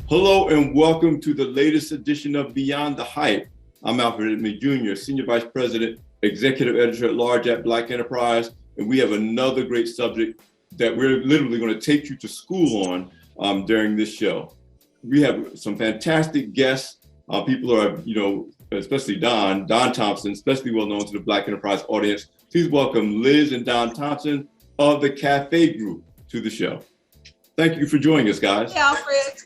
Hello and welcome to the latest edition of Beyond the Hype. I'm Alfred Edmond Jr., Senior Vice President, Executive Editor at Large at Black Enterprise, and we have another great subject that we're literally going to take you to school on during this show. We have some fantastic guests. People are, especially Don Thompson, especially well known to the Black Enterprise audience. Please welcome Liz and Don Thompson of the CAFÉ Group to the show. Thank you for joining us, guys. Hey, Alfred.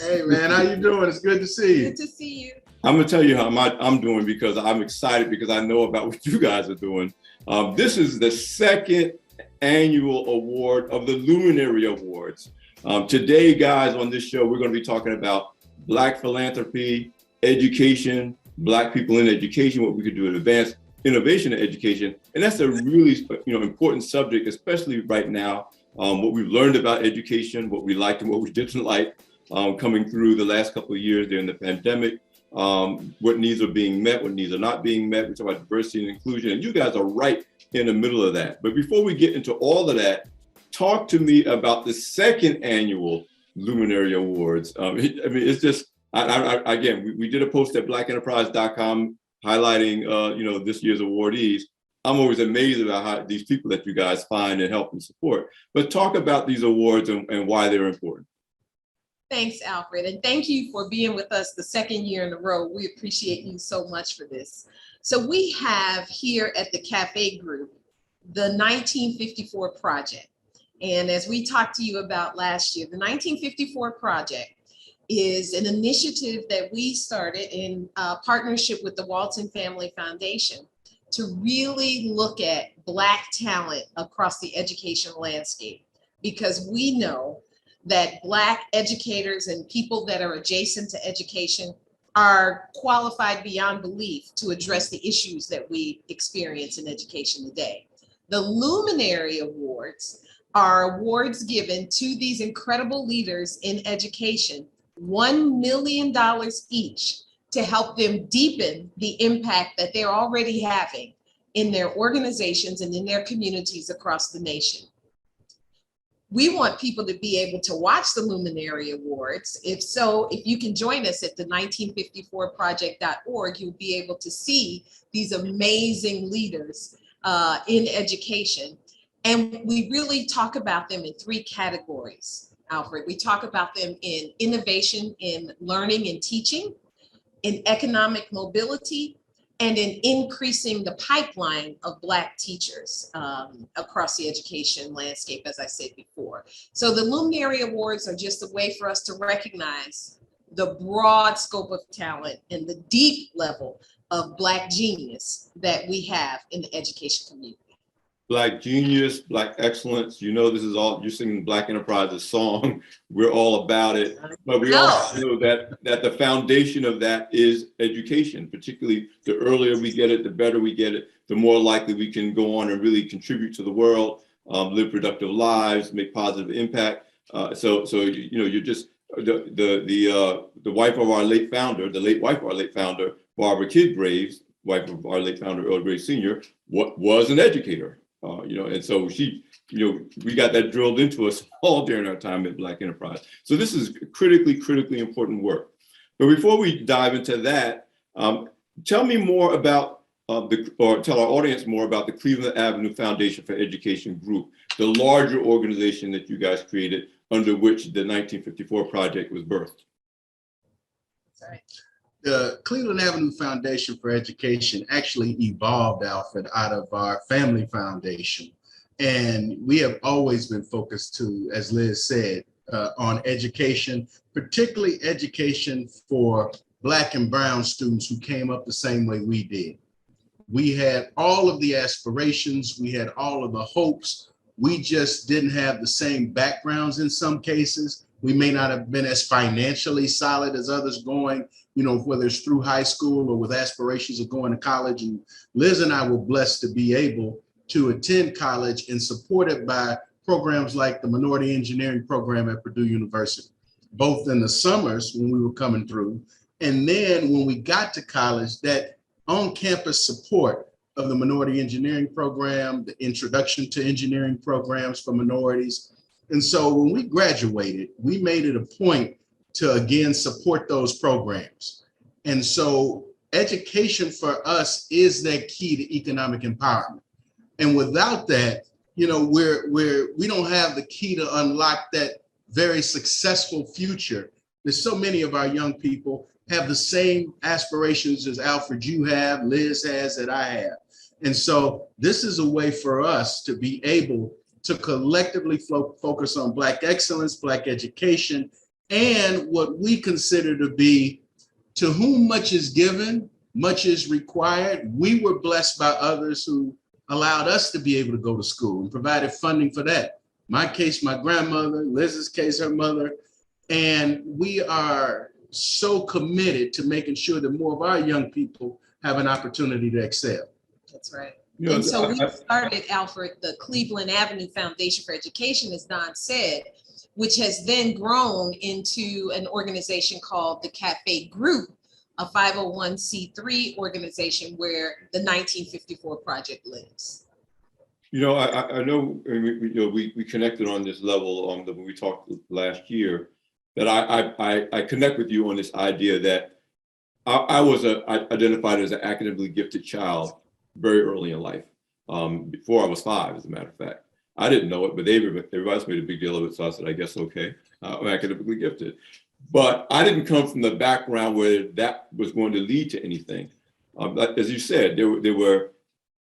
Hey man, how you doing? It's good to see you. Good to see you. I'm gonna tell you how I'm doing because I'm excited because I know about what you guys are doing. This is the second annual award of the Luminary Awards. Today, guys, on this show, we're gonna be talking about Black philanthropy, education, Black people in education, what we could do to advance innovation in education. And that's a really important subject, especially right now. What we've learned about education, what we liked and what we didn't like. Coming through the last couple of years during the pandemic, what needs are being met, what needs are not being met. We talk about diversity and inclusion, and you guys are right in the middle of that. But before we get into all of that, talk to me about the second annual Luminary Awards. It's just, again, we did a post at blackenterprise.com highlighting, this year's awardees. I'm always amazed about how these people that you guys find and help and support. But talk about these awards and why they're important. Thanks, Alfred, and thank you for being with us the second year in a row. We appreciate you so much for this. So we have here at the CAFÉ Group, the 1954 Project. And as we talked to you about last year, the 1954 Project is an initiative that we started in partnership with the Walton Family Foundation to really look at Black talent across the education landscape, because we know that Black educators and people that are adjacent to education are qualified beyond belief to address the issues that we experience in education today. The Luminary Awards are awards given to these incredible leaders in education, $1 million each, to help them deepen the impact that they're already having in their organizations and in their communities across the nation. We want people to be able to watch the Luminary Awards. If you can join us at the 1954project.org, you'll be able to see these amazing leaders in education. And we really talk about them in three categories, Alfred. We talk about them in innovation in learning and teaching, in economic mobility, and in increasing the pipeline of Black teachers across the education landscape, as I said before. So the Luminary Awards are just a way for us to recognize the broad scope of talent and the deep level of Black genius that we have in the education community. Black genius, Black excellence. This is all, you're singing Black Enterprise's song. We're all about it. But we also know that the foundation of that is education, particularly the earlier we get it, the better we get it, the more likely we can go on and really contribute to the world, live productive lives, make positive impact. So you're just the wife of our late founder, the late wife of our late founder, Barbara Kidd Graves, wife of our late founder, Earl Graves Sr., was an educator. And so we got that drilled into us all during our time at Black Enterprise. So this is critically important work. But before we dive into that, tell me more about tell our audience more about the Cleveland Avenue Foundation for Education Group, the larger organization that you guys created under which the 1954 Project was birthed. Sorry. The Cleveland Avenue Foundation for Education actually evolved, Alfred, out of our family foundation. And we have always been focused as Liz said, on education, particularly education for Black and brown students who came up the same way we did. We had all of the aspirations, we had all of the hopes. We just didn't have the same backgrounds in some cases. We may not have been as financially solid as others going, whether it's through high school or with aspirations of going to college. And Liz and I were blessed to be able to attend college and supported by programs like the Minority Engineering Program at Purdue University, both in the summers when we were coming through. And then when we got to college, that on-campus support of the Minority Engineering Program, the Introduction to Engineering programs for minorities. And so when we graduated, we made it a point to again support those programs. And so education for us is that key to economic empowerment. And without that, we don't have the key to unlock that very successful future. There's so many of our young people have the same aspirations as Alfred you have, Liz has, that I have. And so this is a way for us to be able to collectively focus on Black excellence, Black education, and what we consider to be, to whom much is given, much is required. We were blessed by others who allowed us to be able to go to school and provided funding for that. My case, my grandmother, Liz's case, her mother. And we are so committed to making sure that more of our young people have an opportunity to excel. That's right. And so we started, Alfred, the Cleveland Avenue Foundation for Education, as Don said, which has then grown into an organization called the CAFÉ Group, a 501c3 organization where the 1954 Project lives. I know we connected on this level when we talked last year, that I connect with you on this idea that I was identified as an academically gifted child very early in life, before I was 5, as a matter of fact. I didn't know it, but everybody else made a big deal of it, so I said, I guess, okay, I'm academically gifted. But I didn't come from the background where that was going to lead to anything. As you said, there were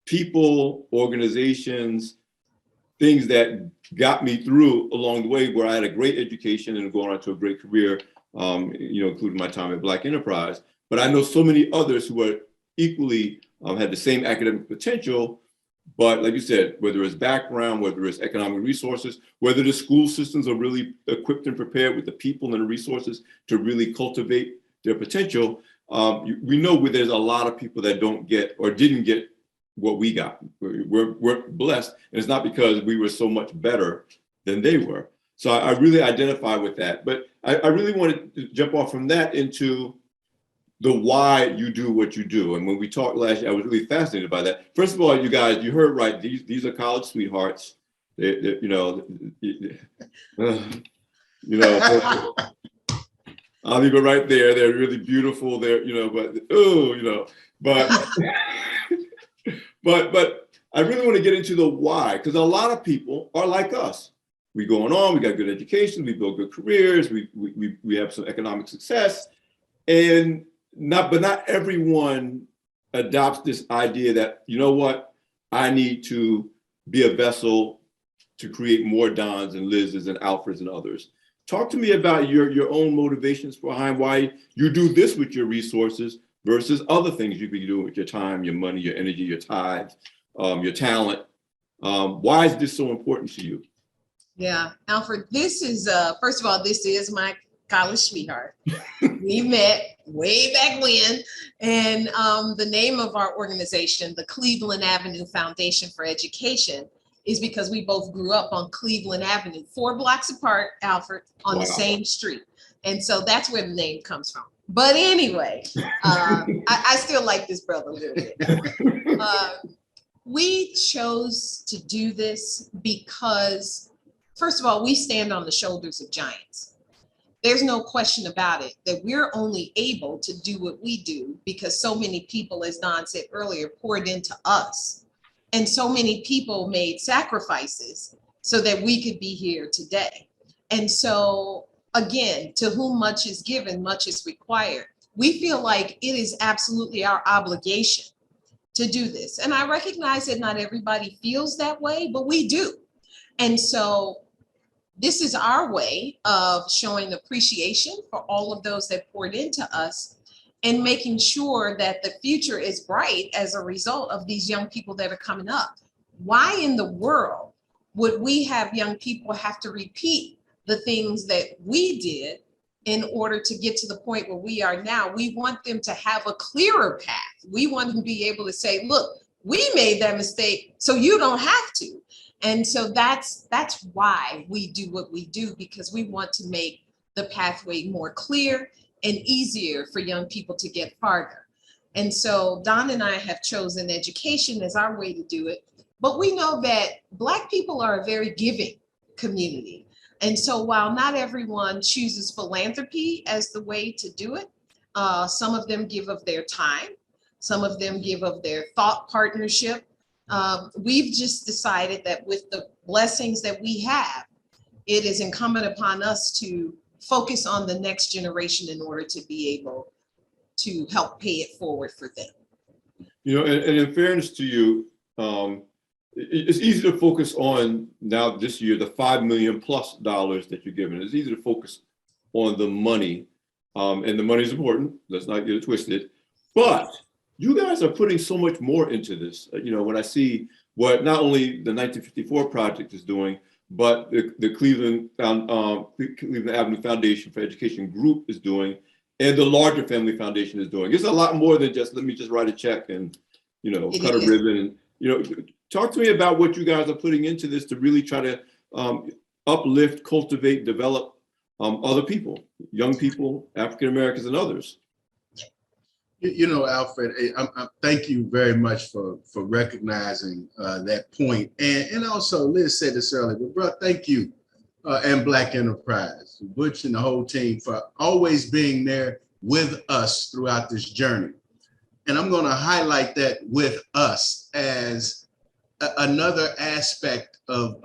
people, organizations, things that got me through along the way, where I had a great education and going on to a great career, including my time at Black Enterprise. But I know so many others who were equally had the same academic potential, but like you said, whether it's background, whether it's economic resources, whether the school systems are really equipped and prepared with the people and the resources to really cultivate their potential, we know where there's a lot of people that don't get or didn't get what we got. We're blessed, and it's not because we were so much better than they were. So I really identify with that. But I really wanted to jump off from that into the why you do what you do. And when we talked last year, I was really fascinated by that. First of all, you guys, you heard right. These are college sweethearts. I'll leave it right there. They're really beautiful. But I really want to get into the why, because a lot of people are like us. We going on, we got good education, we build good careers, we have some economic success, but not everyone adopts this idea that, you know what, I need to be a vessel to create more Dons and Liz's and Alfreds and others. Talk to me about your own motivations behind why you do this with your resources versus other things you could do with your time, your money, your energy, your tithes, your talent. Why is this so important to you? Yeah, Alfred, this is, first of all, this is my college sweetheart. We met way back when. And the name of our organization, the Cleveland Avenue Foundation for Education, is because we both grew up on Cleveland Avenue, 4 blocks apart, Alfred, on the same street. And so that's where the name comes from. But anyway, I still like this brother a little bit. We chose to do this because, first of all, we stand on the shoulders of giants. There's no question about it that we're only able to do what we do because so many people, as Don said earlier, poured into us. And so many people made sacrifices so that we could be here today. And so, again, to whom much is given, much is required. We feel like it is absolutely our obligation to do this. And I recognize that not everybody feels that way, but we do. And so this is our way of showing appreciation for all of those that poured into us and making sure that the future is bright as a result of these young people that are coming up. Why in the world would we have young people have to repeat the things that we did in order to get to the point where we are now? We want them to have a clearer path. We want them to be able to say, look, we made that mistake, so you don't have to. And so that's why we do what we do, because we want to make the pathway more clear and easier for young people to get farther. And so Don and I have chosen education as our way to do it. But we know that Black people are a very giving community. And so while not everyone chooses philanthropy as the way to do it, some of them give of their time, some of them give of their thought partnership. We've just decided that with the blessings that we have, it is incumbent upon us to focus on the next generation in order to be able to help pay it forward for them. You know, and in fairness to you, it's easy to focus on now this year, the $5 million+ that you're giving. It's easy to focus on the money, and the money is important. Let's not get it twisted. But you guys are putting so much more into this. You know, when I see what not only the 1954 Project is doing, but the Cleveland Avenue Foundation for Education group is doing, and the larger Family Foundation is doing. It's a lot more than just, let me just write a check and, you know, cut a ribbon. And, you know, talk to me about what you guys are putting into this to really try to uplift, cultivate, develop other people, young people, African Americans, and others. You know, Alfred, thank you very much for recognizing that point. And also, Liz said this earlier, but bro, thank you and Black Enterprise, Butch and the whole team for always being there with us throughout this journey. And I'm going to highlight that with us as another aspect of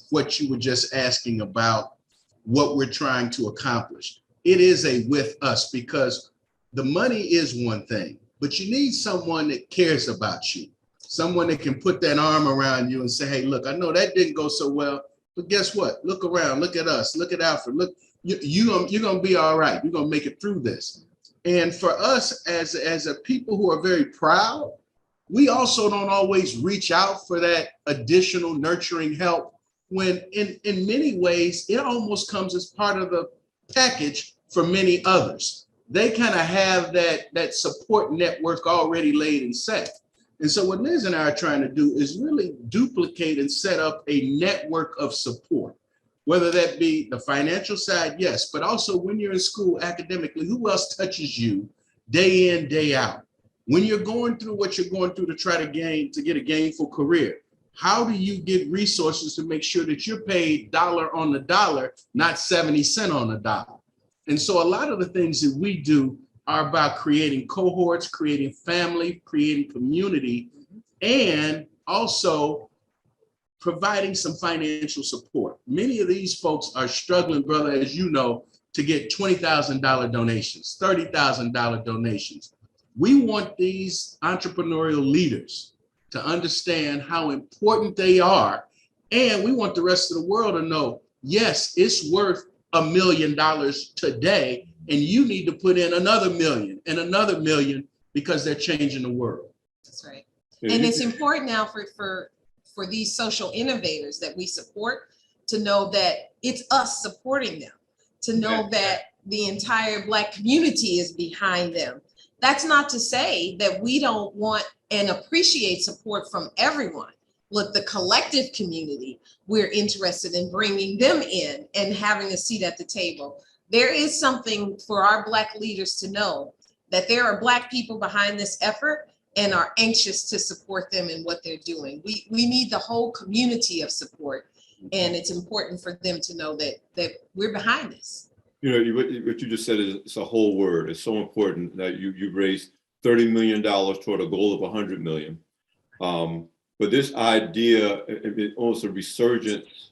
what you were just asking about, what we're trying to accomplish. It is a with us, because the money is one thing, but you need someone that cares about you, someone that can put that arm around you and say, hey, look, I know that didn't go so well, but guess what? Look around, look at us, look at Alfred, look, you're going to be all right. You're going to make it through this. And for us as a people who are very proud, we also don't always reach out for that additional nurturing help when in many ways, it almost comes as part of the package for many others. They kind of have that support network already laid and set. And so what Liz and I are trying to do is really duplicate and set up a network of support, whether that be the financial side, yes, but also when you're in school academically, who else touches you day in, day out? When you're going through what you're going through to try to get a gainful career, how do you get resources to make sure that you're paid dollar on the dollar, not 70 cents on the dollar? And so a lot of the things that we do are about creating cohorts, creating family, creating community, and also providing some financial support. Many of these folks are struggling, brother, as you know, to get $20,000 donations, $30,000 donations. We want these entrepreneurial leaders to understand how important they are. And we want the rest of the world to know, yes, it's worth $1 million today, and you need to put in another million and another million because they're changing the world. That's right. And it's important now for these social innovators that we support to know that it's us supporting them, to know that the entire Black community is behind them. That's not to say that we don't want and appreciate support from everyone. Look, the collective community, we're interested in bringing them in and having a seat at the table. There is something for our Black leaders to know, that there are Black people behind this effort and are anxious to support them in what they're doing. We need the whole community of support, and it's important for them to know that we're behind this. You know, what you just said is, it's a whole word. It's so important that you've raised $30 million toward a goal of 100 million. But this idea, almost a resurgence.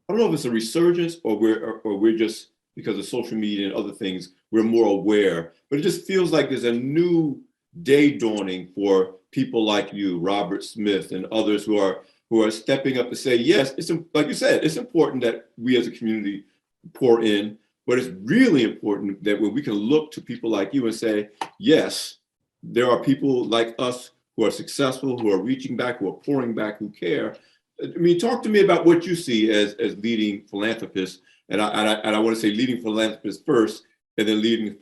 I don't know if it's a resurgence or we're just, because of social media and other things, we're more aware. But it just feels like there's a new day dawning for people like you, Robert Smith, and others who are stepping up to say, yes, it's, like you said, it's important that we as a community pour in, but it's really important that when we can look to people like you and say, yes, there are people like us who are successful, who are reaching back, who are pouring back, who care. I mean, talk to me about what you see as leading philanthropists, and I want to say leading philanthropists first, and then leading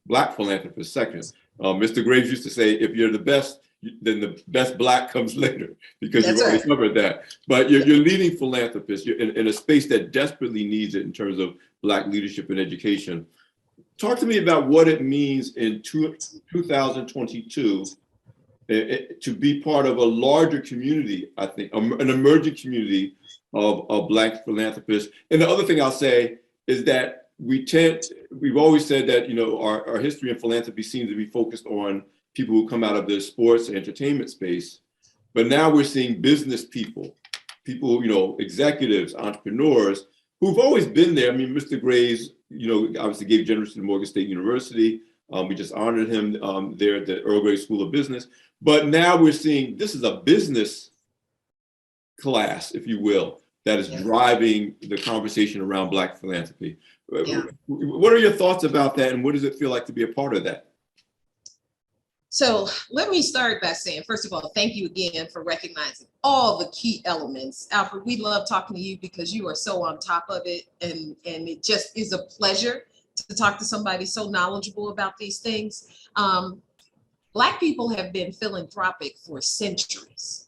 Black philanthropists second. Mr. Graves used to say, if you're the best, then the best Black comes later, because you've already covered that. But you're leading philanthropists. You're in a space that desperately needs it in terms of Black leadership and education. Talk to me about what it means in 2022, to be part of a larger community, I think, an emerging community of Black philanthropists. And the other thing I'll say is that we've always said that, our history in philanthropy seems to be focused on people who come out of the sports and entertainment space. But now we're seeing business people, executives, entrepreneurs who've always been there. I mean, Mr. Graves, obviously gave generously to Morgan State University. We just honored him there at the Earl Grey School of Business. But now we're seeing this is a business class, if you will, that is driving the conversation around Black philanthropy. Yeah. What are your thoughts about that, and what does it feel like to be a part of that? So let me start by saying, first of all, thank you again for recognizing all the key elements. Alfred, we love talking to you because you are so on top of it, and it just is a pleasure to talk to somebody so knowledgeable about these things. Black people have been philanthropic for centuries.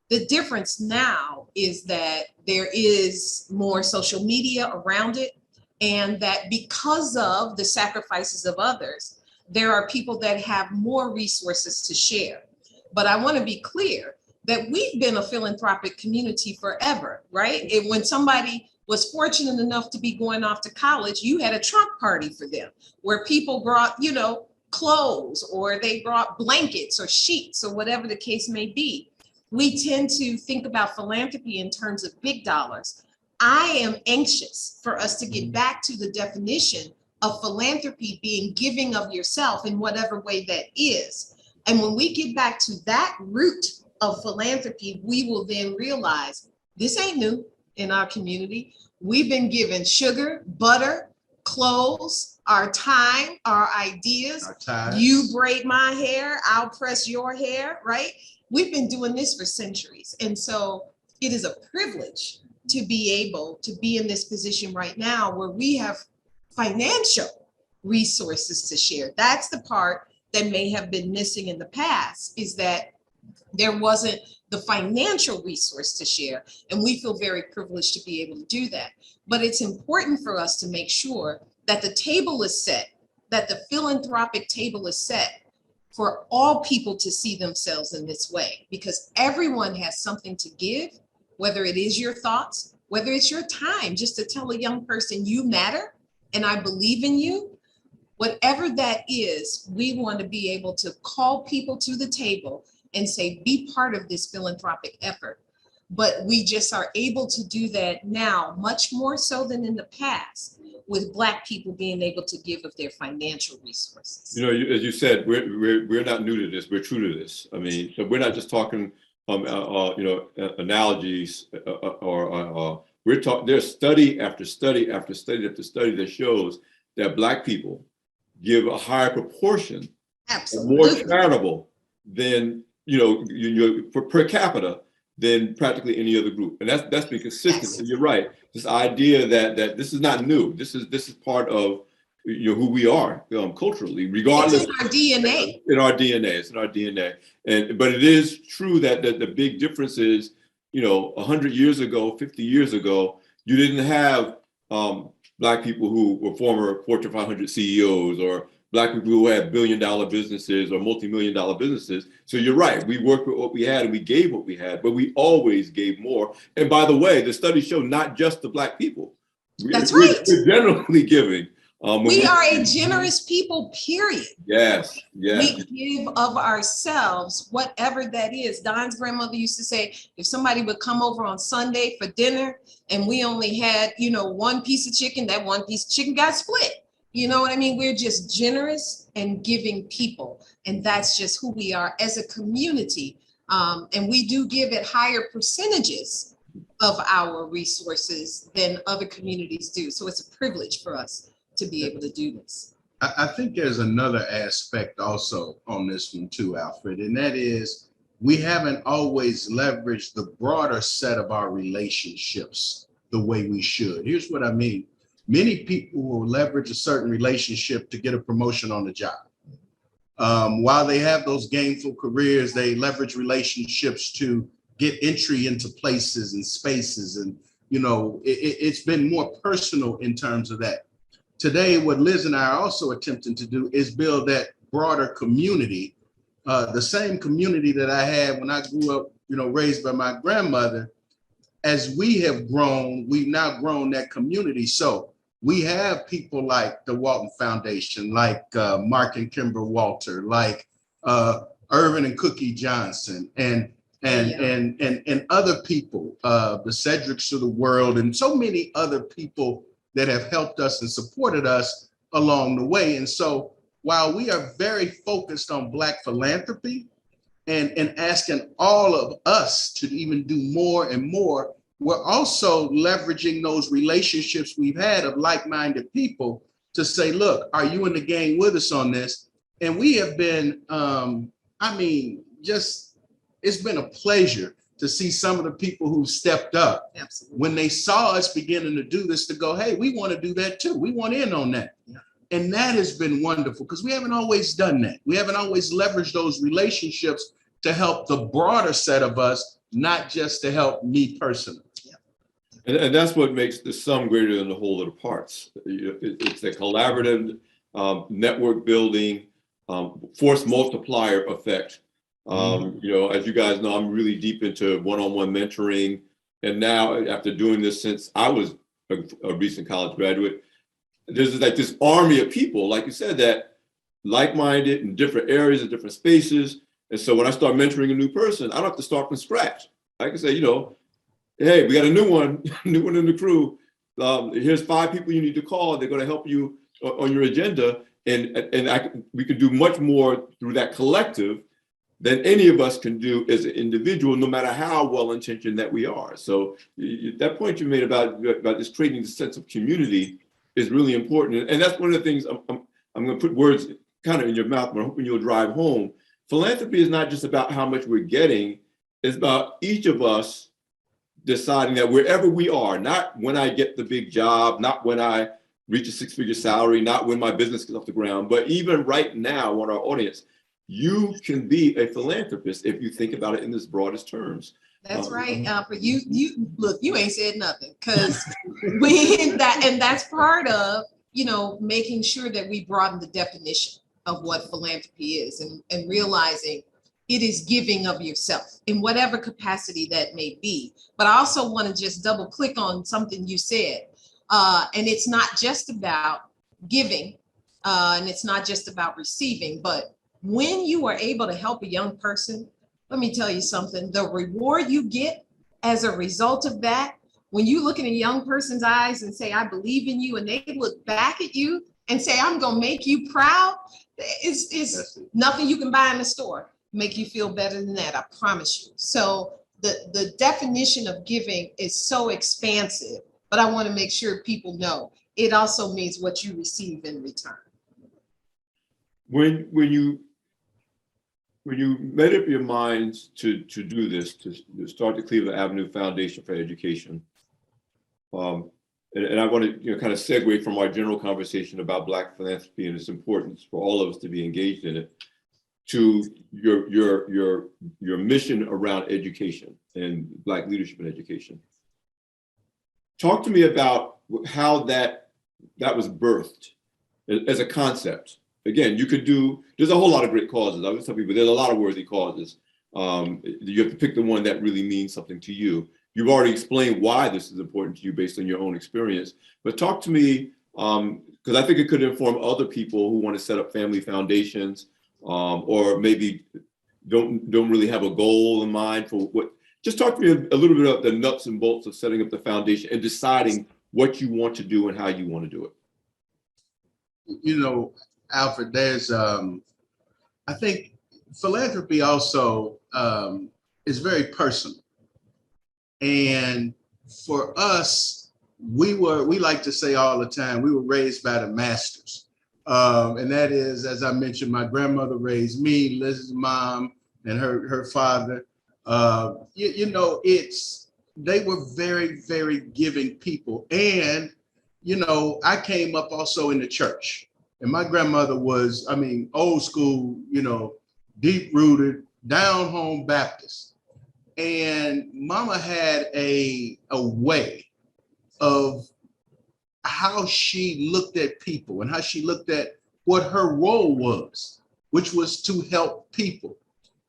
The difference now is that there is more social media around it, and that because of the sacrifices of others, there are people that have more resources to share. But I want to be clear that we've been a philanthropic community forever, right? And when somebody was fortunate enough to be going off to college, you had a trunk party for them where people brought, clothes, or they brought blankets or sheets or whatever the case may be. We tend to think about philanthropy in terms of big dollars. I am anxious for us to get back to the definition of philanthropy being giving of yourself in whatever way that is. And when we get back to that root of philanthropy, we will then realize this ain't new in our community. We've been given sugar, butter, clothes, our time, our ideas. You braid my hair, I'll press your hair, right? We've been doing this for centuries. And so it is a privilege to be able to be in this position right now where we have financial resources to share. That's the part that may have been missing in the past, is that there wasn't the financial resource to share. And we feel very privileged to be able to do that. But it's important for us to make sure that the table is set, that the philanthropic table is set for all people to see themselves in this way, because everyone has something to give, whether it is your thoughts, whether it's your time, just to tell a young person you matter and I believe in you. Whatever that is, we want to be able to call people to the table and say, be part of this philanthropic effort. But we just are able to do that now, much more so than in the past, with Black people being able to give of their financial resources. As you said, we're not new to this. We're true to this. I mean, so we're not just talking, analogies, we're talking. There's study after study after study after study that shows that Black people give a higher proportion, more charitable than per capita than practically any other group, and that's been consistent. Yes. And you're right. This idea that this is not new. This is part of who we are culturally, regardless. It's in our DNA. It's in our DNA. But it is true that the big difference is, 100 years ago, 50 years ago, you didn't have Black people who were former Fortune 500 CEOs, or Black people who had billion-dollar businesses or multi-million-dollar businesses. So you're right. We worked with what we had and we gave what we had, but we always gave more. And by the way, the studies show not just the Black people. That's right. We're generally giving. We are a generous people, period. Yes. We give of ourselves, whatever that is. Don's grandmother used to say, if somebody would come over on Sunday for dinner and we only had, one piece of chicken, that one piece of chicken got split. You know what I mean? We're just generous and giving people. And that's just who we are as a community. And we do give at higher percentages of our resources than other communities do. So it's a privilege for us to be able to do this. I think there's another aspect also on this one too, Alfred, and that is we haven't always leveraged the broader set of our relationships the way we should. Here's what I mean. Many people will leverage a certain relationship to get a promotion on the job. While they have those gainful careers, they leverage relationships to get entry into places and spaces. And, it's been more personal in terms of that. Today, what Liz and I are also attempting to do is build that broader community the same community that I had when I grew up, raised by my grandmother. As we have grown, we've now grown that community. So we have people like the Walton Foundation, like Mark and Kimber Walter, like Irvin and Cookie Johnson, and other people, the Cedrics of the world, and so many other people that have helped us and supported us along the way. And so while we are very focused on Black philanthropy and asking all of us to even do more and more, we're also leveraging those relationships we've had of like-minded people to say, look, are you in the game with us on this? And we have been, it's been a pleasure to see some of the people who stepped up. Absolutely. When they saw us beginning to do this, to go, hey, we want to do that too. We want in on that. Yeah. And that has been wonderful because we haven't always done that. We haven't always leveraged those relationships to help the broader set of us, not just to help me personally. And that's what makes the sum greater than the whole of the parts. It's a collaborative network building, force multiplier effect. As you guys know, I'm really deep into one-on-one mentoring. And now after doing this since I was a recent college graduate, there's like this army of people, like you said, that like-minded in different areas and different spaces. And so when I start mentoring a new person, I don't have to start from scratch. I can say, hey, we got a new one in the crew. Here's 5 people you need to call. They're going to help you on your agenda. And we can do much more through that collective than any of us can do as an individual, no matter how well-intentioned that we are. So that point you made about this creating the sense of community is really important. And that's one of the things I'm going to put words kind of in your mouth, but I'm hoping you'll drive home. Philanthropy is not just about how much we're getting. It's about each of us deciding that wherever we are, not when I get the big job, not when I reach a 6-figure salary, not when my business gets off the ground, but even right now on our audience, you can be a philanthropist if you think about it in this broadest terms. That's right, Alfred. You look, you ain't said nothing because that's part of, making sure that we broaden the definition of what philanthropy is and realizing it is giving of yourself in whatever capacity that may be. But I also want to just double click on something you said. And it's not just about giving and it's not just about receiving, but when you are able to help a young person, let me tell you something, the reward you get as a result of that, when you look in a young person's eyes and say, I believe in you, and they look back at you and say, I'm going to make you proud, it's nothing you can buy in the store make you feel better than that, I promise you. So the definition of giving is so expansive, but I want to make sure people know it also means what you receive in return. When you made up your minds to do this, to start the Cleveland Avenue Foundation for Education, and I want to kind of segue from our general conversation about Black philanthropy and its importance for all of us to be engaged in it, to your mission around education and Black leadership in education. Talk to me about how that was birthed as a concept. Again, there's a whole lot of great causes. I always tell people there's a lot of worthy causes. You have to pick the one that really means something to you. You've already explained why this is important to you based on your own experience, but talk to me, because I think it could inform other people who want to set up family foundations, or maybe don't really have a goal in mind for what. Just talk to me a little bit about the nuts and bolts of setting up the foundation and deciding what you want to do and how you want to do it. Alfred, there's, I think philanthropy also is very personal. And for us, we like to say all the time, we were raised by the masters. And that is, as I mentioned, my grandmother raised me, Liz's mom, and her father. They were very, very giving people. And, I came up also in the church. And my grandmother was, old school, deep rooted, down home Baptist. And Mama had a way of how she looked at people and how she looked at what her role was. which was to help people.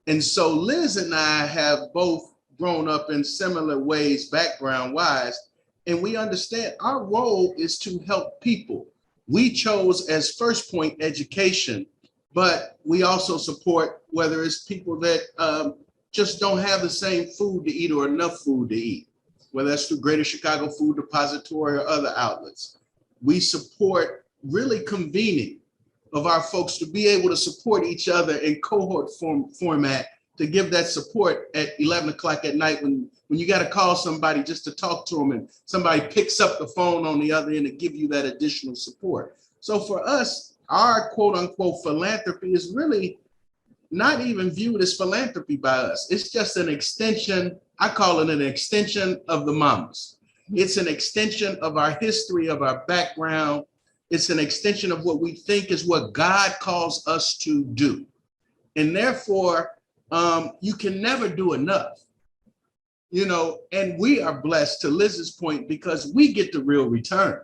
And so Liz and I have both grown up in similar ways, background wise, and we understand our role is to help people. We chose as first point education, but we also support whether it's people that just don't have the same food to eat or enough food to eat, whether that's through Greater Chicago Food Depository or other outlets. We support really convening of our folks to be able to support each other in cohort format, to give that support at 11 o'clock at night when you got to call somebody just to talk to them, and somebody picks up the phone on the other end to give you that additional support. So for us, our quote unquote philanthropy is really not even viewed as philanthropy by us. It's just an extension. I call it an extension of the mamas. It's an extension of our history, of our background. It's an extension of what we think is what God calls us to do. And therefore, you can never do enough, and we are blessed, to Liz's point, because we get the real return.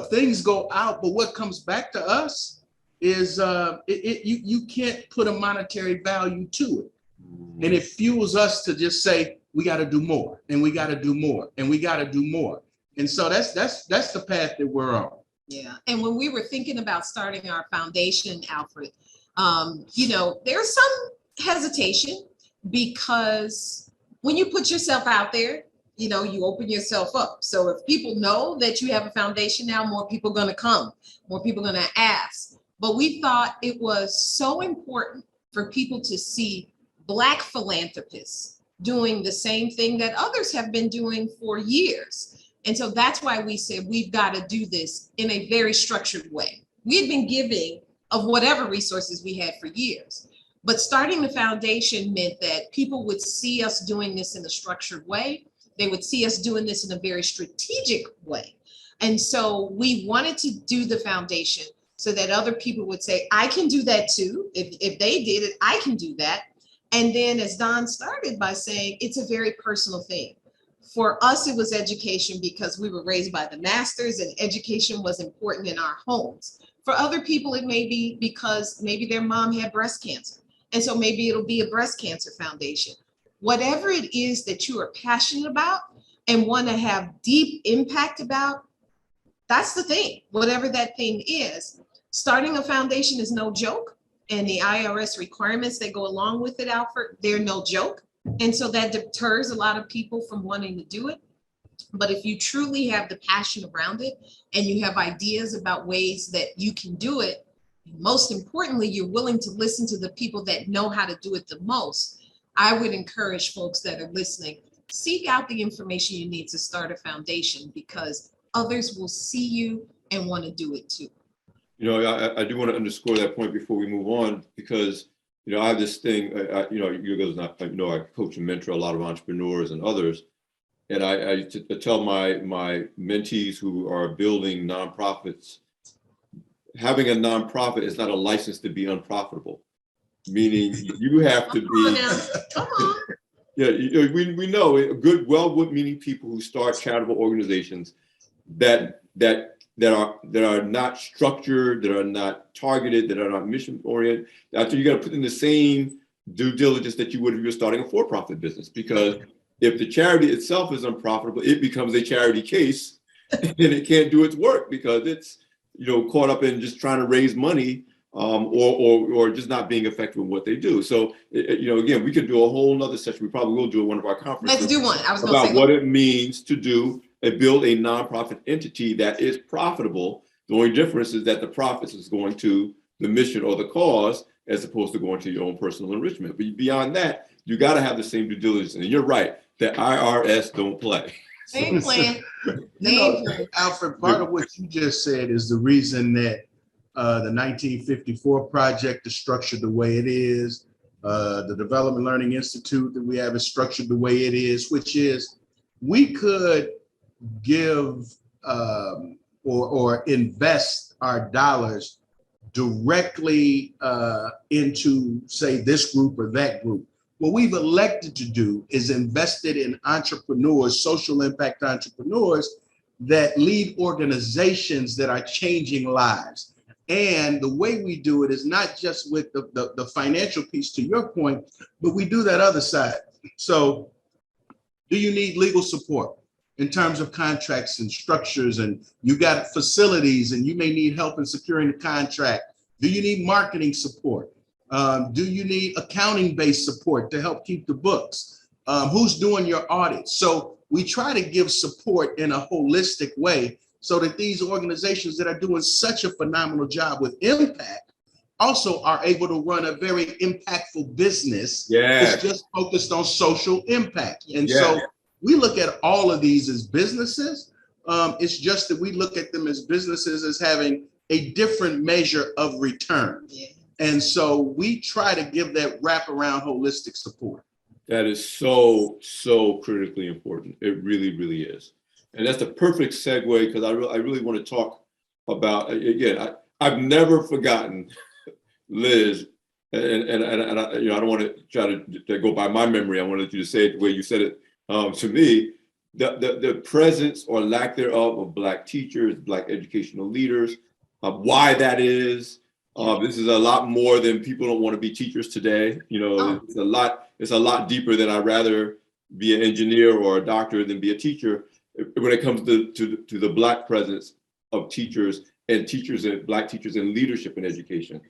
Things go out, but what comes back to us is you can't put a monetary value to it. And it fuels us to just say, we got to do more, and we got to do more, and we got to do more. And so that's the path that we're on. Yeah. And when we were thinking about starting our foundation, Alfred, there's some hesitation, because when you put yourself out there, you open yourself up. So if people know that you have a foundation now, more people are going to come, more people are going to ask. But we thought it was so important for people to see Black philanthropists doing the same thing that others have been doing for years. And so that's why we said we've got to do this in a very structured way. We had been giving of whatever resources we had for years, but starting the foundation meant that people would see us doing this in a structured way. They would see us doing this in a very strategic way. And so we wanted to do the foundation so that other people would say, I can do that too. If they did it, I can do that. And then, as Don started by saying, it's a very personal thing. For us, it was education because we were raised by the masters and education was important in our homes. For other people, it may be because maybe their mom had breast cancer. And so maybe it'll be a breast cancer foundation. Whatever it is that you are passionate about and want to have deep impact about, that's the thing, whatever that thing is. Starting a foundation is no joke. And the IRS requirements that go along with it, Alfred, they're no joke. And so that deters a lot of people from wanting to do it. But if you truly have the passion around it and you have ideas about ways that you can do it, most importantly, you're willing to listen to the people that know how to do it the most. I would encourage folks that are listening, seek out the information you need to start a foundation, because others will see you and want to do it too. I do want to underscore that point before we move on, because, I have this thing, I coach and mentor a lot of entrepreneurs and others. And I tell my mentees who are building nonprofits, having a nonprofit is not a license to be unprofitable, meaning you have to be. Come on. Yeah, we know good, well-meaning people who start charitable organizations that are not structured, that are not targeted, that are not mission oriented. That's you got to put in the same due diligence that you would if you were starting a for-profit business. Because if the charity itself is unprofitable, it becomes a charity case, and it can't do its work because it's caught up in just trying to raise money, or just not being effective in what they do. So again, we could do a whole nother session. We probably will do at one of our conferences. Let's do one. I was going about to say what it means to build a nonprofit entity that is profitable. The only difference is that the profits is going to the mission or the cause, as opposed to going to your own personal enrichment. But beyond that, you got to have the same due diligence. And you're right, the IRS don't play. they ain't playing. Alfred, part of what you just said is the reason that the 1954 project is structured the way it is. The Development Learning Institute that we have is structured the way it is, which is we could give or invest our dollars directly into, say, this group or that group. What we've elected to do is invested in entrepreneurs, social impact entrepreneurs that lead organizations that are changing lives. And the way we do it is not just with the financial piece, to your point, but we do that other side. So do you need legal support in terms of contracts and structures? And you got facilities and you may need help in securing the contract. Do you need marketing support? Do you need accounting-based support to help keep the books? Who's doing your audits? So we try to give support in a holistic way so that these organizations that are doing such a phenomenal job with impact also are able to run a very impactful business that's just focused on social impact. And so we look at all of these as businesses. It's just that we look at them as businesses as having a different measure of return. And so we try to give that wraparound holistic support. That is so, so critically important. It really, really is. And that's the perfect segue, because I really want to talk about, again, I've never forgotten Liz, and I, I don't want to try to go by my memory. I wanted you to say it the way you said it to me. The presence or lack thereof of Black teachers, Black educational leaders, why that is. This is a lot more than people don't want to be teachers today. It's a lot deeper than I'd rather be an engineer or a doctor than be a teacher. When it comes to the Black presence of teachers and Black teachers in leadership in education.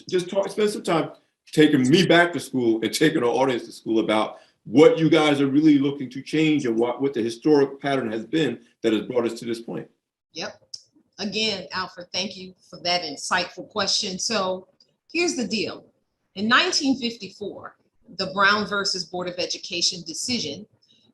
Just spend some time taking me back to school and taking our audience to school about what you guys are really looking to change and what the historic pattern has been that has brought us to this point. Yep. Again, Alfred, thank you for that insightful question. So here's the deal. In 1954, the Brown versus Board of Education decision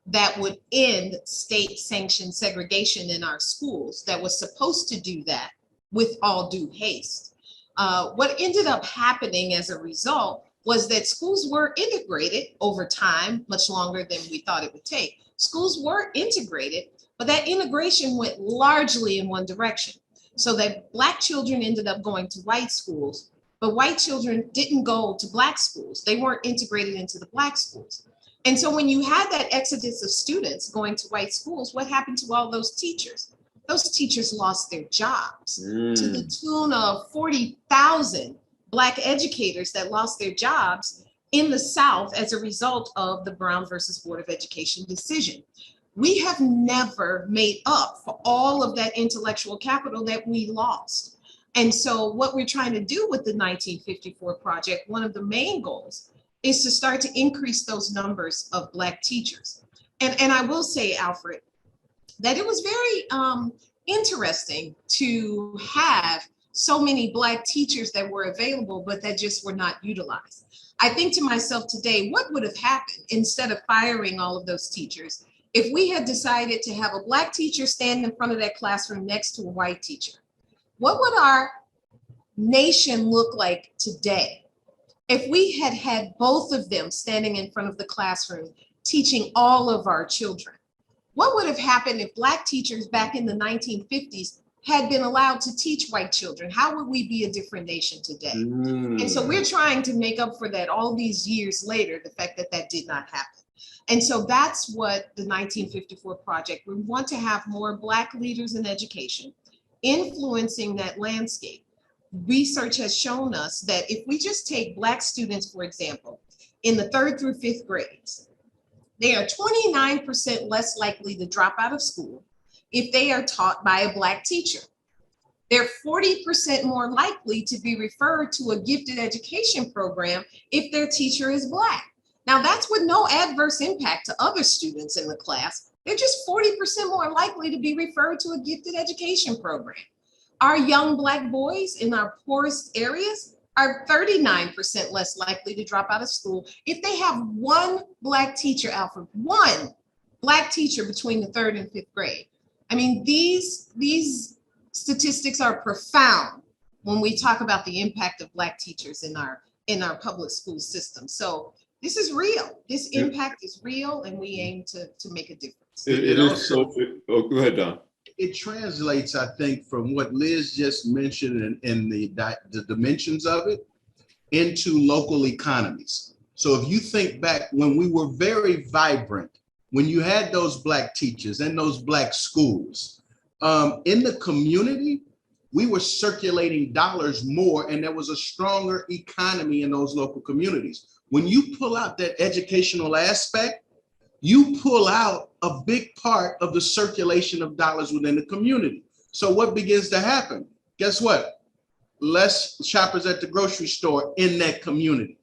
that would end state-sanctioned segregation in our schools, that was supposed to do that with all due haste. What ended up happening as a result was that schools were integrated over time, much longer than we thought it would take. Schools were integrated, but that integration went largely in one direction. So that Black children ended up going to white schools, but white children didn't go to Black schools. They weren't integrated into the Black schools. And so when you had that exodus of students going to white schools, what happened to all those teachers? Those teachers lost their jobs to the tune of 40,000 Black educators that lost their jobs in the South as a result of the Brown versus Board of Education decision. We have never made up for all of that intellectual capital that we lost. And so what we're trying to do with the 1954 project, one of the main goals is to start to increase those numbers of Black teachers. And I will say, Alfred, that it was very interesting to have so many Black teachers that were available, but that just were not utilized. I think to myself today, what would have happened instead of firing all of those teachers if we had decided to have a Black teacher stand in front of that classroom next to a white teacher? What would our nation look like today if we had had both of them standing in front of the classroom teaching all of our children? What would have happened if Black teachers back in the 1950s had been allowed to teach white children? How would we be a different nation today? And so we're trying to make up for that all these years later, the fact that that did not happen. And so that's what the 1954 project, we want to have more Black leaders in education influencing that landscape. Research has shown us that if we just take Black students, for example, in the 3rd through 5th grades, they are 29% less likely to drop out of school if they are taught by a Black teacher. They're 40% more likely to be referred to a gifted education program if their teacher is Black. Now that's with no adverse impact to other students in the class. They're just 40% more likely to be referred to a gifted education program. Our young Black boys in our poorest areas are 39% less likely to drop out of school if they have one Black teacher, Alfred, one Black teacher between the 3rd and 5th grade. I mean, these statistics are profound when we talk about the impact of Black teachers in our public school system. So this is real. This impact is real, and we aim to make a difference. It is so. Oh, go ahead, Don. It translates, I think, from what Liz just mentioned and the dimensions of it into local economies. So if you think back when we were very vibrant, when you had those Black teachers and those Black schools in the community, we were circulating dollars more, and there was a stronger economy in those local communities. When you pull out that educational aspect, you pull out a big part of the circulation of dollars within the community. So what begins to happen? Guess what? Less shoppers at the grocery store in that community.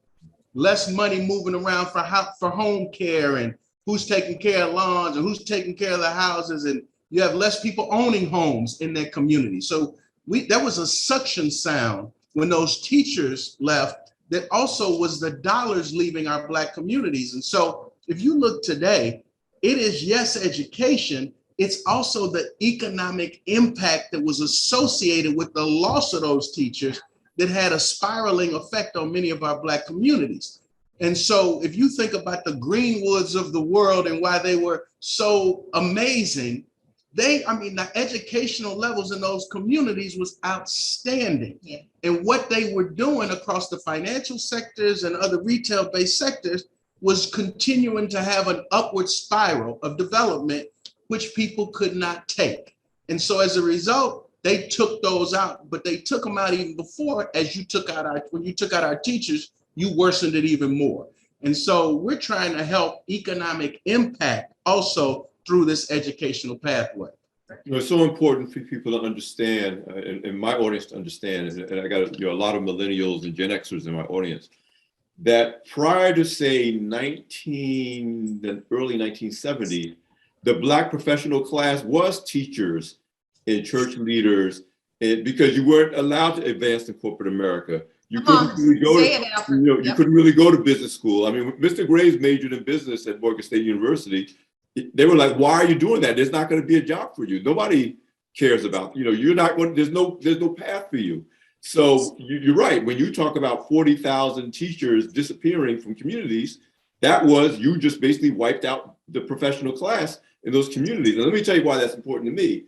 Less money moving around for home care, and who's taking care of lawns and who's taking care of the houses, and you have less people owning homes in that community. So that was a suction sound when those teachers left, that also was the dollars leaving our Black communities. And so if you look today, it is, yes, education, it's also the economic impact that was associated with the loss of those teachers that had a spiraling effect on many of our Black communities. And so if you think about the Greenwoods of the world and why they were so amazing, the educational levels in those communities was outstanding. Yeah. And what they were doing across the financial sectors and other retail-based sectors was continuing to have an upward spiral of development, which people could not take. And so as a result, they took those out, but they took them out even before, as you took out when you took out our teachers, you worsened it even more. And so we're trying to help economic impact also through this educational pathway. It's so important for people to understand, and my audience to understand, and I got a lot of millennials and Gen Xers in my audience, that prior to, say, the early 1970s, the Black professional class was teachers and church leaders, because you weren't allowed to advance in corporate America. You couldn't really go to business school. I mean, Mr. Graves majored in business at Morgan State University. They were like, why are you doing that? There's not going to be a job for you. Nobody cares about, you're not going, there's no path for you. So you're right. When you talk about 40,000 teachers disappearing from communities, that was, you just basically wiped out the professional class in those communities. And let me tell you why that's important to me.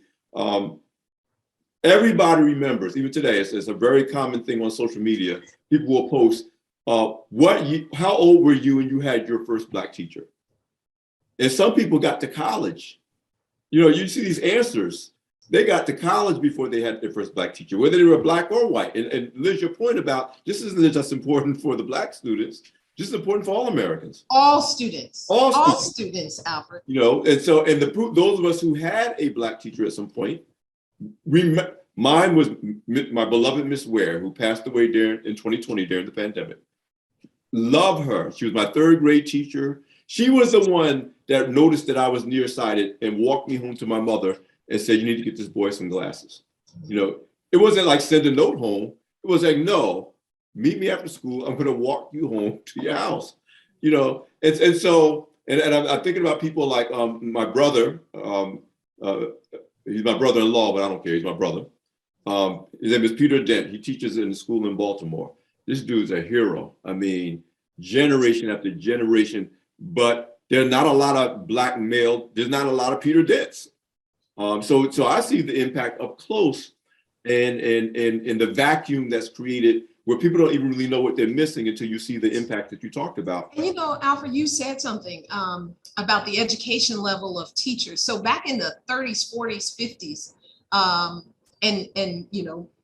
Everybody remembers, even today, it's a very common thing on social media. People will post, how old were you when you had your first Black teacher? And some people got to college. You see these answers. They got to college before they had their first Black teacher, whether they were Black or white. And Liz, your point about this isn't just important for the Black students, this is important for all Americans. All students. All students, Alfred. And so, and those of us who had a Black teacher at some point, mine was my beloved Miss Ware, who passed away in 2020 during the pandemic. Love her. She was my third grade teacher. She was the one that noticed that I was nearsighted and walked me home to my mother and said, you need to get this boy some glasses. It wasn't like send a note home. It was like, no, meet me after school. I'm going to walk you home to your house. And so I'm thinking about people like my brother. He's my brother-in-law, but I don't care. He's my brother. His name is Peter Dent. He teaches in the school in Baltimore. This dude's a hero. I mean, generation after generation. But there's not a lot of Black male. There's not a lot of Peter Dents. So I see the impact up close, and the vacuum that's created, where people don't even really know what they're missing until you see the impact that you talked about. And Alfred, you said something about the education level of teachers. So back in the 30s, 40s, 50s, and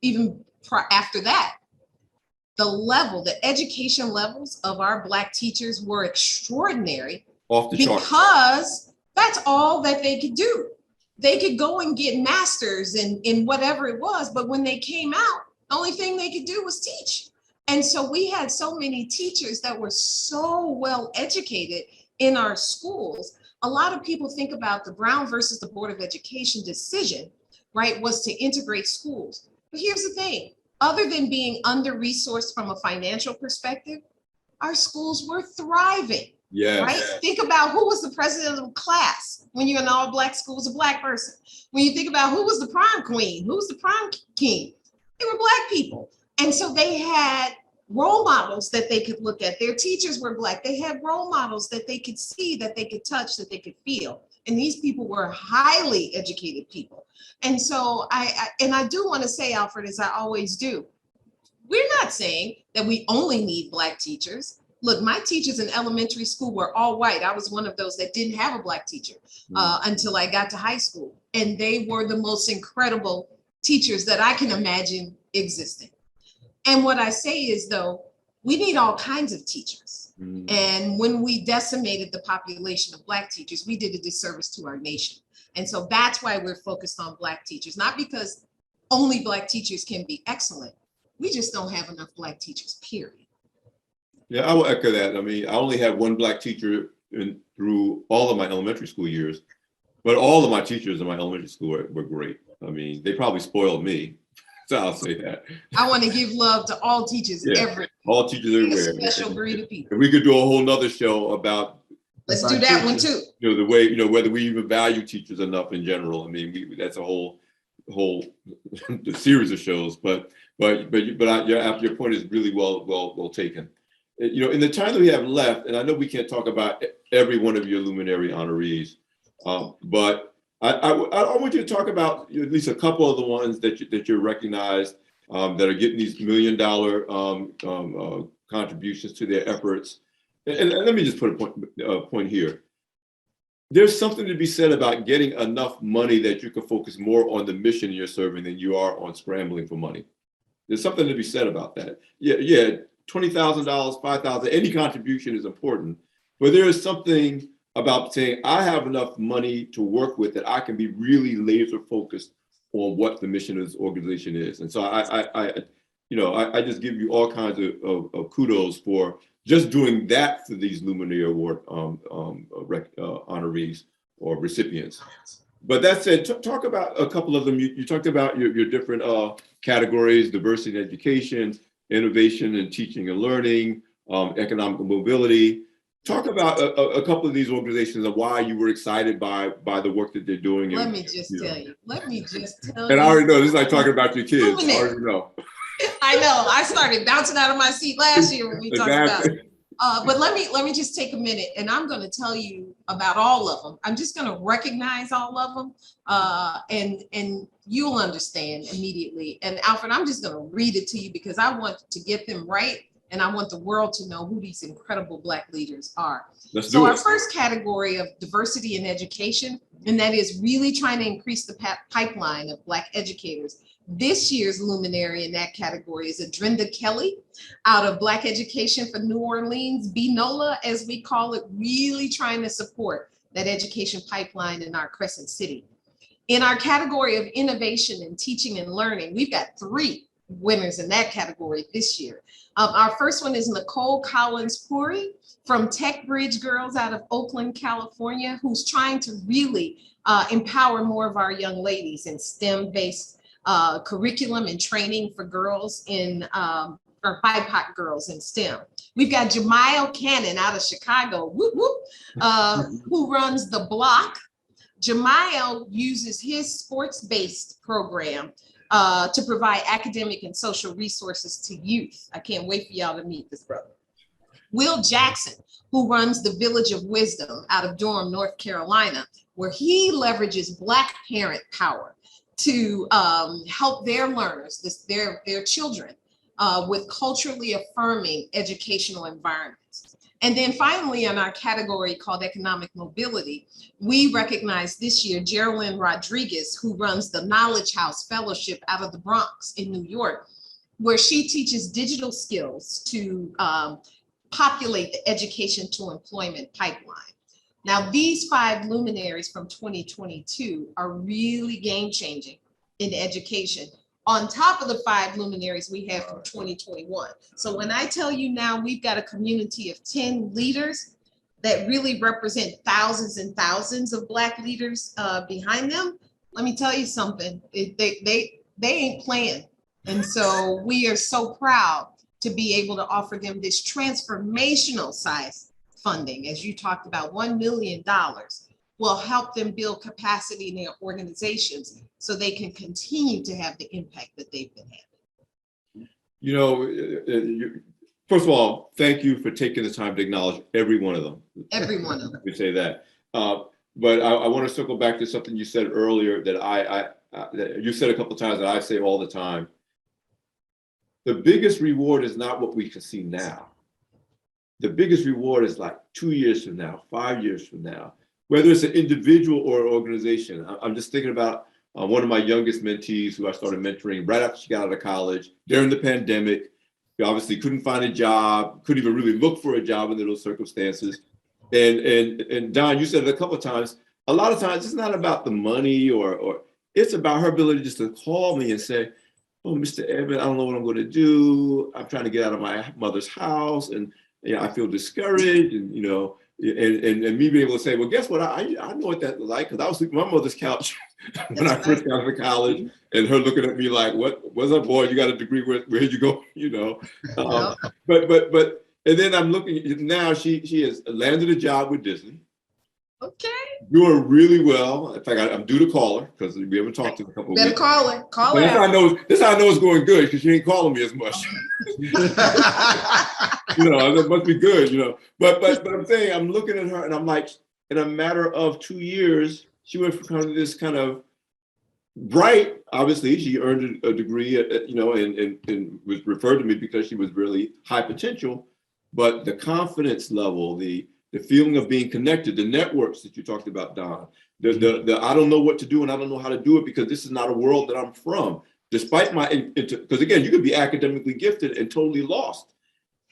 even after that, the education levels of our Black teachers were extraordinary. Off the charts. Because that's all that they could do. They could go and get masters in whatever it was, but when they came out, the only thing they could do was teach. And so we had so many teachers that were so well educated in our schools. A lot of people think about the Brown versus the Board of Education decision, right, was to integrate schools. But here's the thing, other than being under-resourced from a financial perspective, our schools were thriving. Yeah. Right? Think about who was the president of the class when you're in an all-Black school, was a Black person. When you think about who was the prom queen, who's the prom king, they were Black people. And so they had role models that they could look at. Their teachers were Black. They had role models that they could see, that they could touch, that they could feel. And these people were highly educated people. And so I do want to say, Alfred, as I always do, we're not saying that we only need Black teachers. Look, my teachers in elementary school were all white. I was one of those that didn't have a Black teacher until I got to high school. And they were the most incredible teachers that I can imagine existing. And what I say is, though, we need all kinds of teachers. And when we decimated the population of Black teachers, we did a disservice to our nation. And so that's why we're focused on Black teachers, not because only Black teachers can be excellent. We just don't have enough Black teachers, period. Yeah, I will echo that. I mean, I only had one Black teacher through all of my elementary school years, but all of my teachers in my elementary school were great. I mean, they probably spoiled me. So I'll say that. I want to give love to all teachers everywhere. All teachers everywhere. A special breed of people. And we could do a whole nother show about. Let's do that one too. You know, the way, you know, whether we even value teachers enough in general. I mean, that's a whole series of shows. But your point is really well taken. You know, in the time that we have left, and I know we can't talk about every one of your Luminary honorees, but I want you to talk about at least a couple of the ones that you're recognized that are getting these $1 million contributions to their efforts. And let me just put a point here. There's something to be said about getting enough money that you can focus more on the mission you're serving than you are on scrambling for money. There's something to be said about that. Yeah, $20,000, $5,000, any contribution is important, but there is something about saying, I have enough money to work with that I can be really laser focused on what the mission of this organization is. And so I just give you all kinds of kudos for just doing that for these Luminary Award honorees or recipients. But that said, talk about a couple of them. You talked about your different categories: diversity in education, innovation in teaching and learning, economic mobility. Talk about a couple of these organizations and why you were excited by the work that they're doing. Let me just tell you. And I already know, this is like talking about your kids. Luminary. I already know. I know. I started bouncing out of my seat last year when we talked about it. But let me just take a minute, and I'm going to tell you about all of them. I'm just going to recognize all of them, and you'll understand immediately. And Alfred, I'm just going to read it to you because I want to get them right. And I want the world to know who these incredible Black leaders are. So our first category of diversity in education, and that is really trying to increase the pipeline of Black educators. This year's luminary in that category is Adrinda Kelly out of Black Education for New Orleans, BNOLA, as we call it, really trying to support that education pipeline in our Crescent City. In our category of innovation in teaching and learning, we've got 3 winners in that category this year. Our first one is Nicole Collins-Puri from Tech Bridge Girls out of Oakland, California, who's trying to really empower more of our young ladies in STEM-based curriculum and training for girls or BIPOC girls in STEM. We've got Jemiel Cannon out of Chicago, who runs The Block. Jemiel uses his sports-based program to provide academic and social resources to youth. I can't wait for y'all to meet this brother. Will Jackson, who runs the Village of Wisdom out of Durham, North Carolina, where he leverages Black parent power to help their learners, their children, with culturally affirming educational environments. And then finally, in our category called economic mobility, we recognize this year Geraldine Rodriguez, who runs the Knowledge House Fellowship out of the Bronx in New York, where she teaches digital skills to populate the education to employment pipeline. Now, these 5 luminaries from 2022 are really game-changing in education, on top of the 5 luminaries we have from 2021. So when I tell you now we've got a community of 10 leaders that really represent thousands and thousands of Black leaders behind them, let me tell you something, they ain't playing. And so we are so proud to be able to offer them this transformational size funding. As you talked about, $1 million will help them build capacity in their organizations so they can continue to have the impact that they've been having. You know, first of all, thank you for taking the time to acknowledge every one of them. Every one of them. We say that. But I want to circle back to something you said earlier that that you said a couple of times that I say all the time. The biggest reward is not what we can see now. The biggest reward is like 2 years from now, 5 years from now, whether it's an individual or an organization. I'm just thinking about one of my youngest mentees who I started mentoring right after she got out of college during the pandemic. She obviously couldn't find a job, couldn't even really look for a job under those circumstances. And Don, you said it a couple of times, a lot of times it's not about the money or it's about her ability just to call me and say, oh, Mr. Edmond, I don't know what I'm going to do. I'm trying to get out of my mother's house and I feel discouraged and, and me being able to say, well, guess what? I know what that's like because I was sleeping on my mother's couch when I first got to college and her looking at me like, what's up, boy? You got a degree, where'd you go? But and then I'm looking now, she has landed a job with Disney. Okay. Doing really well. In fact, I'm due to call her because we haven't talked in a couple of weeks. Better call her. Call her. That's how I know it's going good because she ain't calling me as much. That must be good, But I'm saying I'm looking at her and I'm like, in a matter of 2 years, she went from kind of this kind of bright. Obviously, she earned a degree, and was referred to me because she was really high potential. But the confidence level, the feeling of being connected, the networks that you talked about, Don, the I don't know what to do and I don't know how to do it because this is not a world that I'm from. Despite because again, you could be academically gifted and totally lost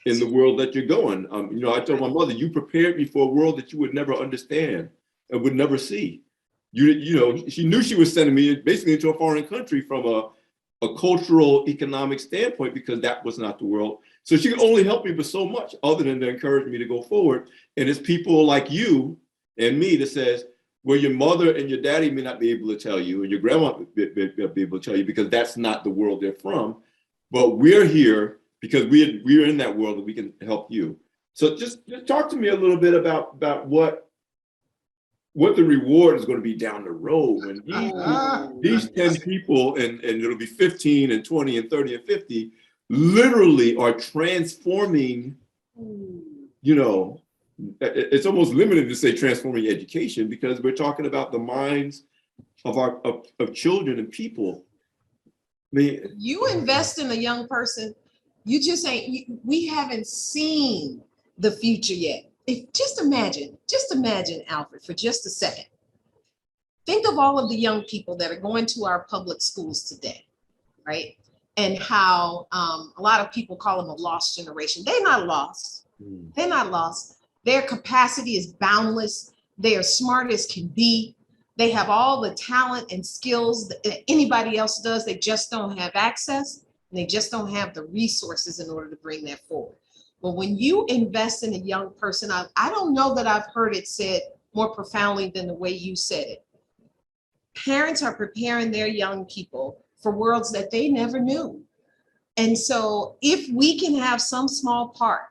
in the world that you're going. I told my mother, you prepared me for a world that you would never understand and would never see. She knew she was sending me basically into a foreign country from a cultural, economic standpoint because that was not the world. So she could only help me with so much other than to encourage me to go forward. And it's people like you and me that says, well, your mother and your daddy may not be able to tell you, and your grandma may be able to tell you because that's not the world they're from. But we're here because we're in that world and we can help you. So just talk to me a little bit about what the reward is going to be down the road when these 10 people, and it'll be 15 and 20 and 30 and 50, literally are transforming, it's almost limited to say transforming education because we're talking about the minds of children and people. I mean, you invest in a young person, you just we haven't seen the future yet. Just imagine, Alfred, for just a second. Think of all of the young people that are going to our public schools today, right? And how a lot of people call them a lost generation. They're not lost. They're not lost. Their capacity is boundless. They are smart as can be. They have all the talent and skills that anybody else does. They just don't have access. And they just don't have the resources in order to bring that forward. But when you invest in a young person, I don't know that I've heard it said more profoundly than the way you said it. Parents are preparing their young people for worlds that they never knew. And so if we can have some small part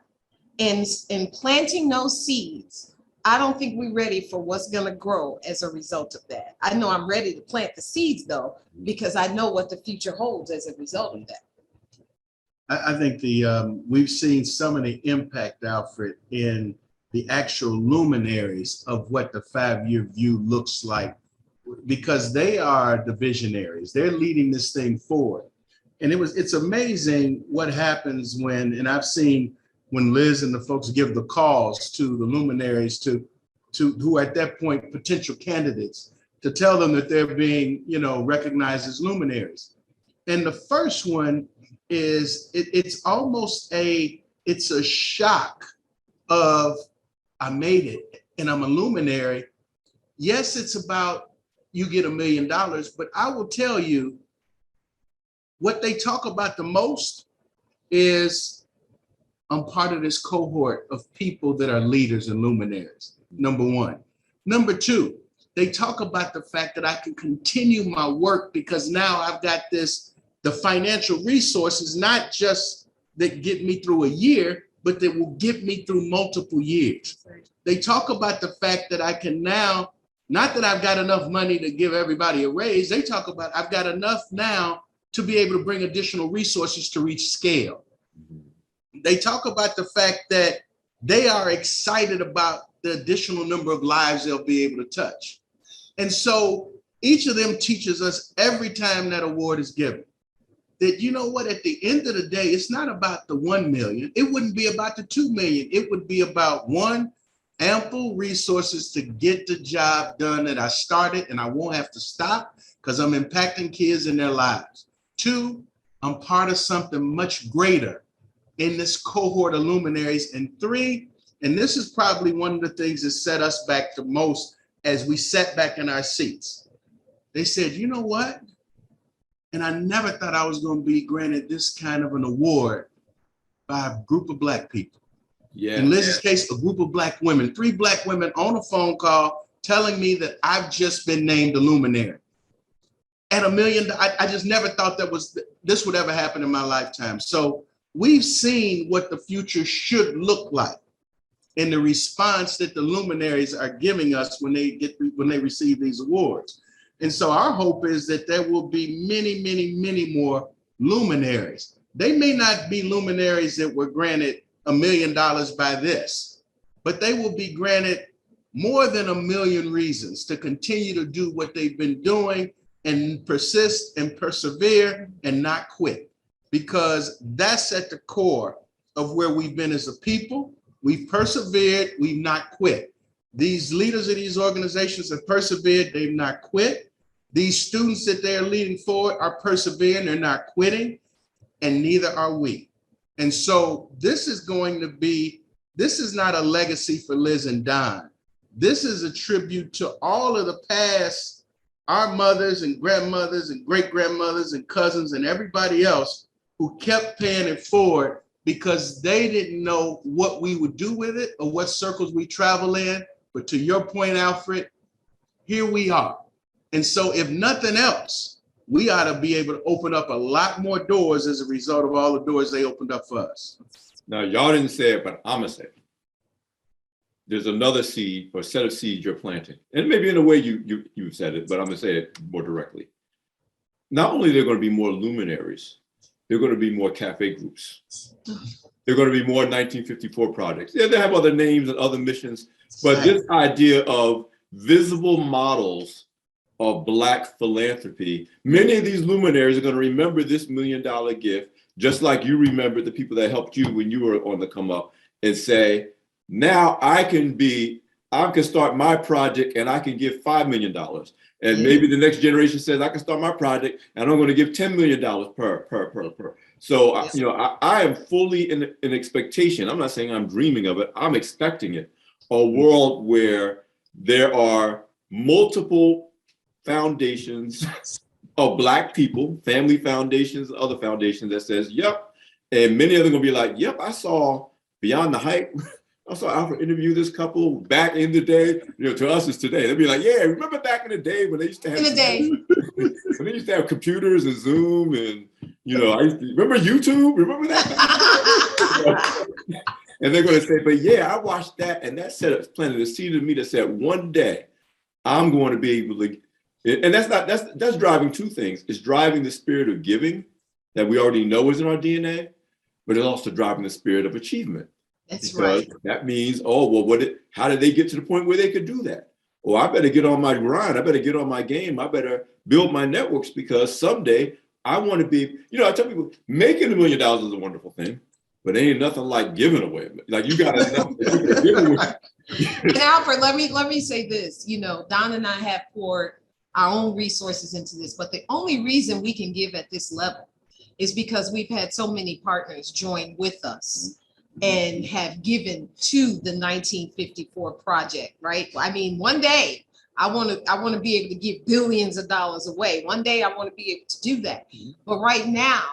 in planting those seeds, I don't think we're ready for what's going to grow as a result of that. I know I'm ready to plant the seeds though, because I know what the future holds as a result of that. I think we've seen some of the impact, Alfred, in the actual luminaries of what the 5-year view looks like, because they are the visionaries. They're leading this thing forward. And it's amazing what happens and I've seen when Liz and the folks give the calls to the luminaries to who at that point potential candidates to tell them that they're being, recognized as luminaries. And the first one is it's almost a shock of I made it and I'm a luminary. Yes, it's about you get $1 million, but I will tell you what they talk about the most is I'm part of this cohort of people that are leaders and luminaries, number one. Number two, they talk about the fact that I can continue my work because now I've got the financial resources, not just that get me through a year, but that will get me through multiple years. They talk about the fact that I can now, not that I've got enough money to give everybody a raise, they talk about I've got enough now to be able to bring additional resources to reach scale. They talk about the fact that they are excited about the additional number of lives they'll be able to touch. And so each of them teaches us every time that award is given that, you know what, at the end of the day, it's not about the 1 million. It wouldn't be about the 2 million. It would be about 1, ample resources to get the job done that I started, and I won't have to stop because I'm impacting kids in their lives. 2, I'm part of something much greater in this cohort of luminaries. And 3, and this is probably one of the things that set us back the most as we sat back in our seats. They said, you know what? And I never thought I was going to be granted this kind of an award by a group of Black people. Yeah. In Liz's case, a group of Black women, 3 Black women on a phone call telling me that I've just been named a luminary. At $1 million, I just never thought this would ever happen in my lifetime. So we've seen what the future should look like in the response that the luminaries are giving us when they receive these awards. And so our hope is that there will be many, many, many more luminaries. They may not be luminaries that were granted $1 million by this, but they will be granted more than 1 million reasons to continue to do what they've been doing and persist and persevere and not quit, because that's at the core of where we've been as a people. We've persevered, we've not quit. These leaders of these organizations have persevered, they've not quit. These students that they're leading forward are persevering, they're not quitting, and neither are we. And so this is not a legacy for Liz and Don. This is a tribute to all of the past, our mothers and grandmothers and great-grandmothers and cousins and everybody else who kept paying it forward because they didn't know what we would do with it or what circles we travel in. But to your point, Alfred, here we are. And so if nothing else, we ought to be able to open up a lot more doors as a result of all the doors they opened up for us. Now, y'all didn't say it, but I'm gonna say it. There's another seed or set of seeds you're planting. And maybe in a way you said it, but I'm gonna say it more directly. Not only are there gonna be more luminaries, there are gonna be more CAFÉ groups. There are gonna be more 1954 projects. Yeah, they have other names and other missions, but this idea of visible models of Black philanthropy, many of these luminaries are gonna remember this $1 million gift, just like you remember the people that helped you when you were on the come up, and say, now I can start my project and I can give $5 million. And maybe the next generation says I can start my project and I'm going to give $10 million per. So, I am fully in expectation. I'm not saying I'm dreaming of it. I'm expecting it. A world where there are multiple foundations of Black people, family foundations, other foundations that says, yep. And many of them going to be like, yep, I saw Beyond the Hype. I saw Alfred interview this couple back in the day. To us it's today. They'll be like, yeah, remember back in the day when they used to have when they used to have computers and Zoom and I used to remember YouTube. Remember that? And they're going to say, but yeah, I watched that, and that planted a seed in me that said one day I'm going to be able to. And that's driving 2 things. It's driving the spirit of giving that we already know is in our DNA, but it's also driving the spirit of achievement. That's because right. That means, how did they get to the point where they could do that? Oh, I better get on my grind. I better get on my game. I better build my networks because someday I want to be, I tell people making $1 million is a wonderful thing, but ain't nothing like giving away. Like you got to give away. And Alfred, let me say this, Don and I have poured our own resources into this, but the only reason we can give at this level is because we've had so many partners join with us and have given to the 1954 project, right? I mean, one day I want to be able to give billions of dollars away. One day I want to be able to do that. But right now,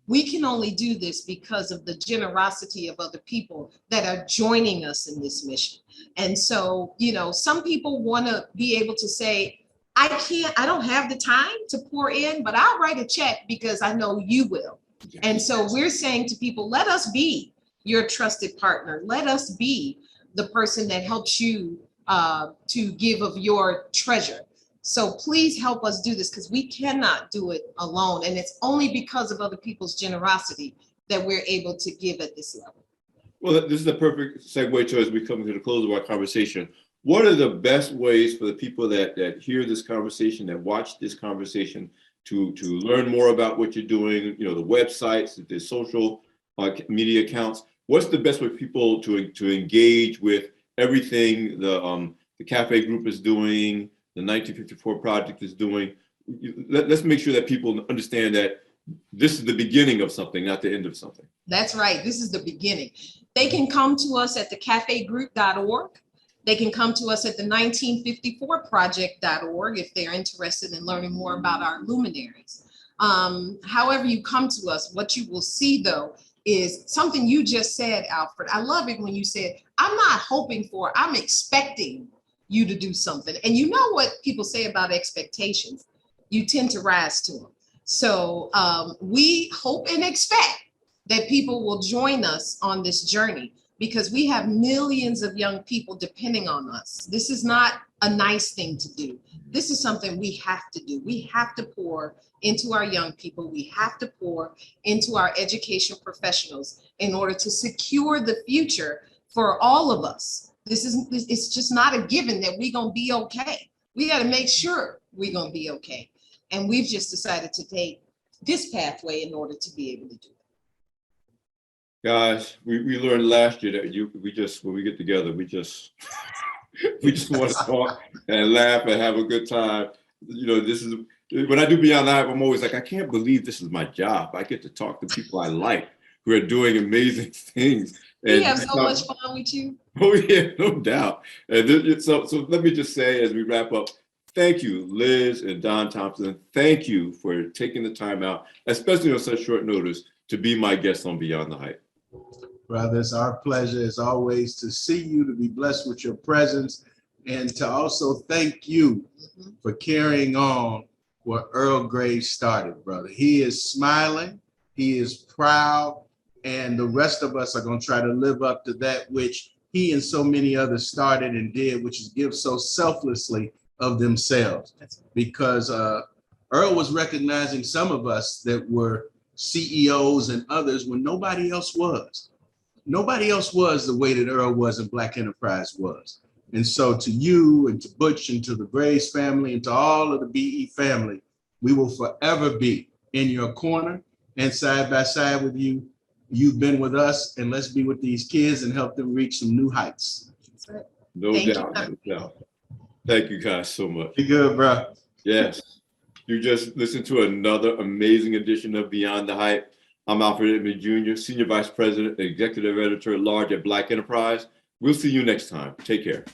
we can only do this because of the generosity of other people that are joining us in this mission. And so, some people want to be able to say, I don't have the time to pour in, but I'll write a check because I know you will. And so we're saying to people, let us be your trusted partner. Let us be the person that helps you to give of your treasure. So please help us do this because we cannot do it alone. And it's only because of other people's generosity that we're able to give at this level. Well, this is a perfect segue to as we come to the close of our conversation. What are the best ways for the people that hear this conversation, that watch this conversation to learn more about what you're doing, the websites, the social media accounts? What's the best way for people to engage with everything the CAFÉ group is doing, the 1954 project is doing. Let's make sure that people understand that this is the beginning of something, not the end of something. That's right. This is the beginning. They can come to us at the cafegroup.org. They can come to us at the 1954project.org if they're interested in learning more about our luminaries. However you come to us, what you will see though is something you just said, Alfred. I love it when you said, I'm not hoping for, I'm expecting you to do something. And you know what people say about expectations, you tend to rise to them. So we hope and expect that people will join us on this journey, because we have millions of young people depending on us. This is not a nice thing to do. This is something we have to do. We have to pour into our young people. We have to pour into our education professionals in order to secure the future for all of us. It's just not a given that we're gonna be okay. We gotta make sure we're gonna be okay. And we've just decided to take this pathway in order to be able to do it. Guys, we learned last year that when we get together, we just want to talk and laugh and have a good time. You know, this is when I do Beyond the Hype, I'm always like, I can't believe this is my job. I get to talk to people I like who are doing amazing things. And we have so much fun with you. Oh yeah, no doubt. And so let me just say as we wrap up, thank you, Liz and Don Thompson. Thank you for taking the time out, especially on such short notice, to be my guest on Beyond the Hype. Brother, it's our pleasure as always to see you, to be blessed with your presence, and to also thank you for carrying on what Earl Grey started, brother. He is smiling, he is proud, and the rest of us are going to try to live up to that which he and so many others started and did, which is give so selflessly of themselves. Because Earl was recognizing some of us that were CEOs and others when nobody else was. Nobody else was the way that Earl was and Black Enterprise was. And so to you and to Butch and to the Graves family and to all of the BE family, we will forever be in your corner and side by side with you. You've been with us, and let's be with these kids and help them reach some new heights. No doubt. Thank you guys so much. Be good, bro. Yes. You just listened to another amazing edition of Beyond the Hype. I'm Alfred Edmond Jr., Senior Vice President, Executive Editor at Large at Black Enterprise. We'll see you next time. Take care.